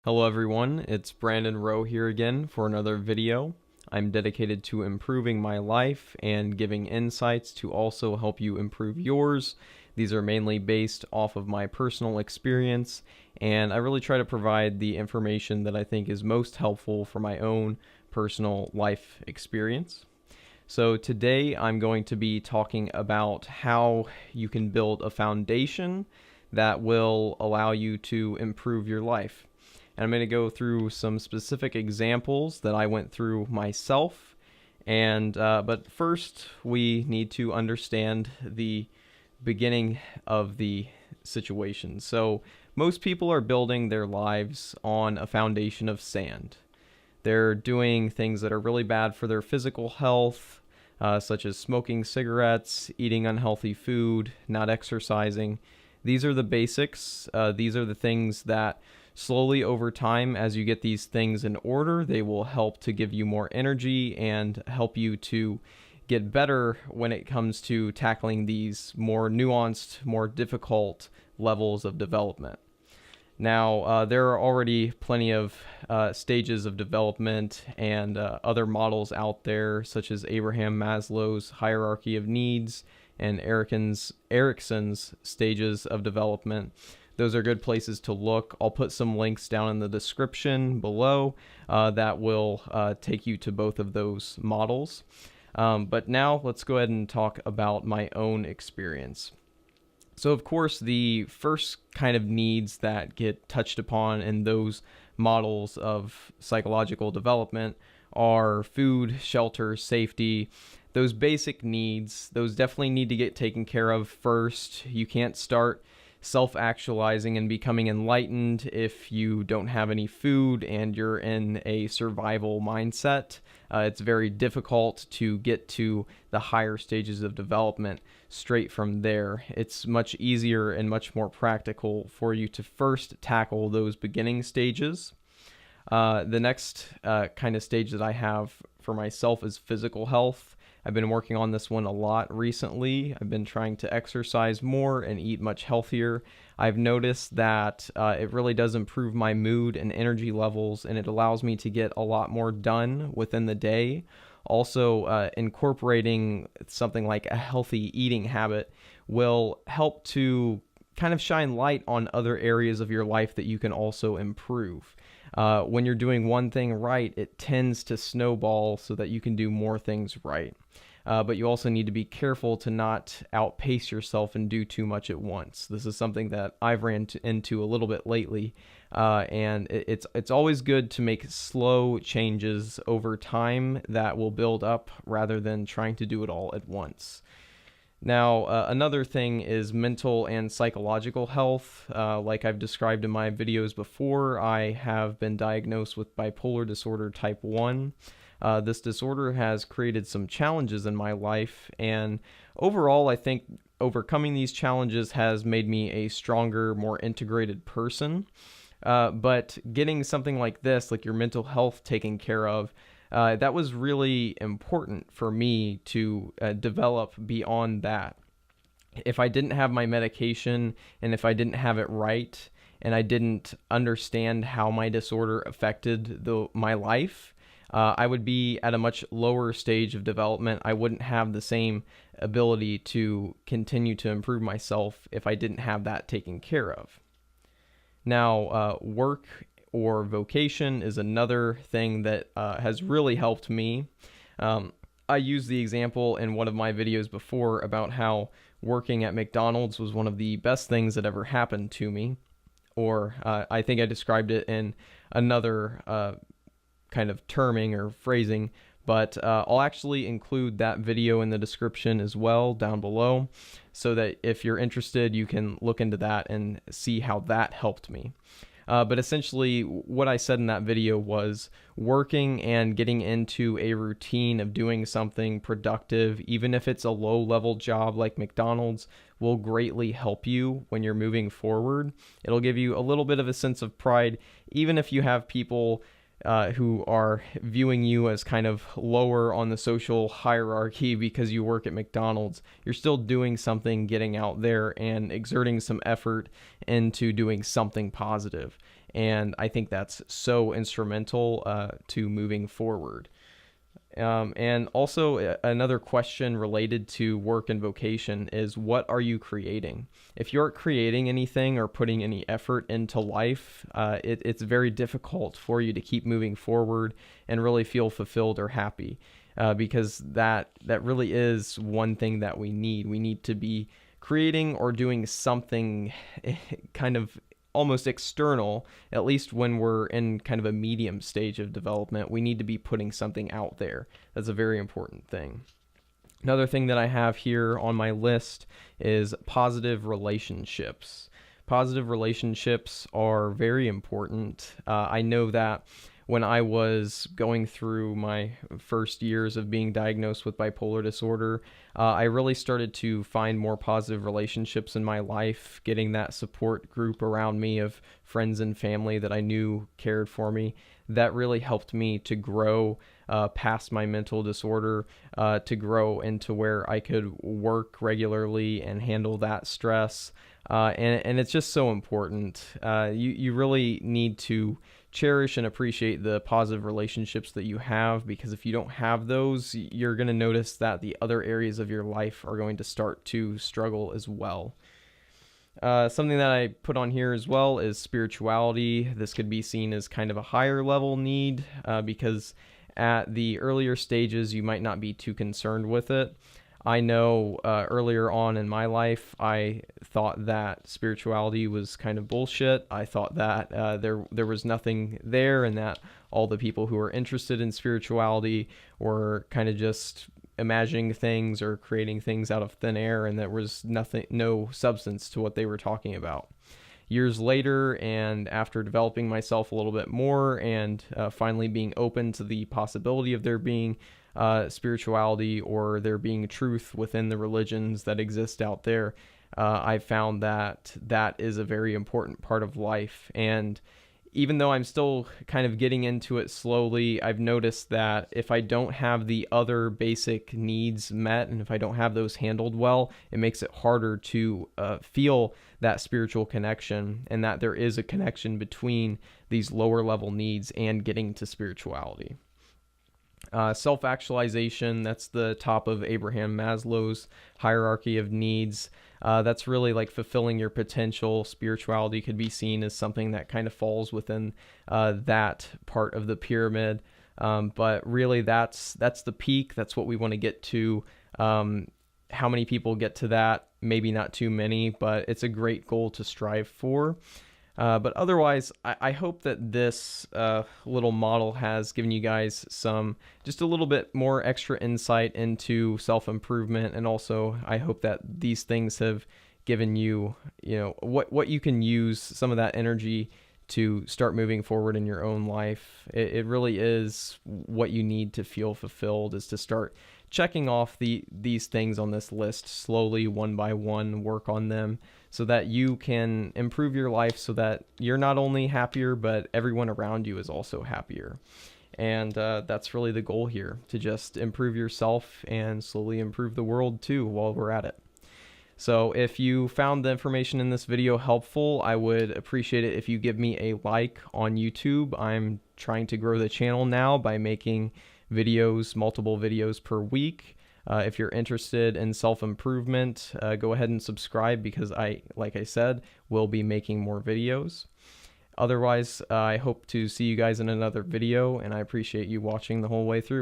Hello everyone, it's Brandon Rowe here again for another video. I'm dedicated to improving my life and giving insights to also help you improve yours. These are mainly based off of my personal experience, and I really try to provide the information that I think is most helpful for my own personal life experience. So today I'm going to be talking about how you can build a foundation that will allow you to improve your life. And I'm going to go through some specific examples that I went through myself. But first, we need to understand the beginning of the situation. So most people are building their lives on a foundation of sand. They're doing things that are really bad for their physical health, such as smoking cigarettes, eating unhealthy food, not exercising. These are the basics. These are the things that slowly over time, as you get these things in order, they will help to give you more energy and help you to get better when it comes to tackling these more nuanced, more difficult levels of development. Now, there are already plenty of stages of development and other models out there, such as Abraham Maslow's hierarchy of needs and Erikson's stages of development. Those are good places to look. I'll put some links down in the description below that will take you to both of those models. But now let's go ahead and talk about my own experience. So of course, the first kind of needs that get touched upon in those models of psychological development are food, shelter, safety. Those basic needs, those definitely need to get taken care of first. You can't start self-actualizing and becoming enlightened if you don't have any food and you're in a survival mindset. It's very difficult to get to the higher stages of development straight from there. It's much easier and much more practical for you to first tackle those beginning stages. The next kind of stage that I have for myself is physical health. I've been working on this one a lot recently. I've been trying to exercise more and eat much healthier. I've noticed that it really does improve my mood and energy levels, and it allows me to get a lot more done within the day. Also, incorporating something like a healthy eating habit will help to kind of shine light on other areas of your life that you can also improve. When you're doing one thing right, it tends to snowball so that you can do more things right. But you also need to be careful to not outpace yourself and do too much at once. This is something that I've ran into a little bit lately, and it's always good to make slow changes over time that will build up rather than trying to do it all at once. Now, another thing is mental and psychological health. Like I've described in my videos before, I have been diagnosed with bipolar disorder type 1. This disorder has created some challenges in my life, and overall, I think overcoming these challenges has made me a stronger, more integrated person. But getting something like this, like your mental health taken care of, that was really important for me to develop beyond that. If I didn't have my medication and if I didn't have it right and I didn't understand how my disorder affected my life, I would be at a much lower stage of development. I wouldn't have the same ability to continue to improve myself if I didn't have that taken care of. Now, work or vocation is another thing that has really helped me. I used the example in one of my videos before about how working at McDonald's was one of the best things that ever happened to me. Or I think I described it in another kind of terming or phrasing, but I'll actually include that video in the description as well down below, so that if you're interested, you can look into that and see how that helped me. But essentially, what I said in that video was working and getting into a routine of doing something productive, even if it's a low-level job like McDonald's, will greatly help you when you're moving forward. It'll give you a little bit of a sense of pride, even if you have people who are viewing you as kind of lower on the social hierarchy because you work at McDonald's. You're still doing something, getting out there and exerting some effort into doing something positive. And I think that's so instrumental to moving forward. And also, another question related to work and vocation is, what are you creating? If you aren't creating anything or putting any effort into life, it's very difficult for you to keep moving forward and really feel fulfilled or happy, because that really is one thing that we need. We need to be creating or doing something kind of almost external, at least when we're in kind of a medium stage of development. We need to be putting something out there. That's a very important thing. Another thing that I have here on my list is positive relationships. Positive relationships are very important. I know that when I was going through my first years of being diagnosed with bipolar disorder, I really started to find more positive relationships in my life, getting that support group around me of friends and family that I knew cared for me. That really helped me to grow past my mental disorder, to grow into where I could work regularly and handle that stress. And it's just so important. You really need to cherish and appreciate the positive relationships that you have, because if you don't have those, you're going to notice that the other areas of your life are going to start to struggle as well. Something that I put on here as well is spirituality. This could be seen as kind of a higher level need, because at the earlier stages, you might not be too concerned with it. I know earlier on in my life, I thought that spirituality was kind of bullshit. I thought that there was nothing there, and that all the people who were interested in spirituality were kind of just imagining things or creating things out of thin air, and there was no substance to what they were talking about. Years later, and after developing myself a little bit more, and finally being open to the possibility of there being spirituality or there being truth within the religions that exist out there, I found that that is a very important part of life. And even though I'm still kind of getting into it slowly, I've noticed that if I don't have the other basic needs met, and if I don't have those handled well, it makes it harder to feel that spiritual connection, and that there is a connection between these lower level needs and getting to spirituality. Self-actualization, that's the top of Abraham Maslow's hierarchy of needs. That's really like fulfilling your potential. Spirituality could be seen as something that kind of falls within that part of the pyramid. But really, that's the peak. That's what we want to get to. How many people get to that? Maybe not too many, but it's a great goal to strive for. But otherwise, I hope that this little model has given you guys just a little bit more extra insight into self-improvement. And also, I hope that these things have given you, what you can use some of that energy to start moving forward in your own life. It really is what you need to feel fulfilled, is to start checking off these things on this list slowly, one by one, work on them so that you can improve your life, so that you're not only happier, but everyone around you is also happier. And that's really the goal here, to just improve yourself and slowly improve the world too while we're at it. So if you found the information in this video helpful, I would appreciate it if you give me a like on YouTube. I'm trying to grow the channel now by making multiple videos per week. If you're interested in self-improvement, go ahead and subscribe, because like I said, will be making more videos. Otherwise, I hope to see you guys in another video, and I appreciate you watching the whole way through.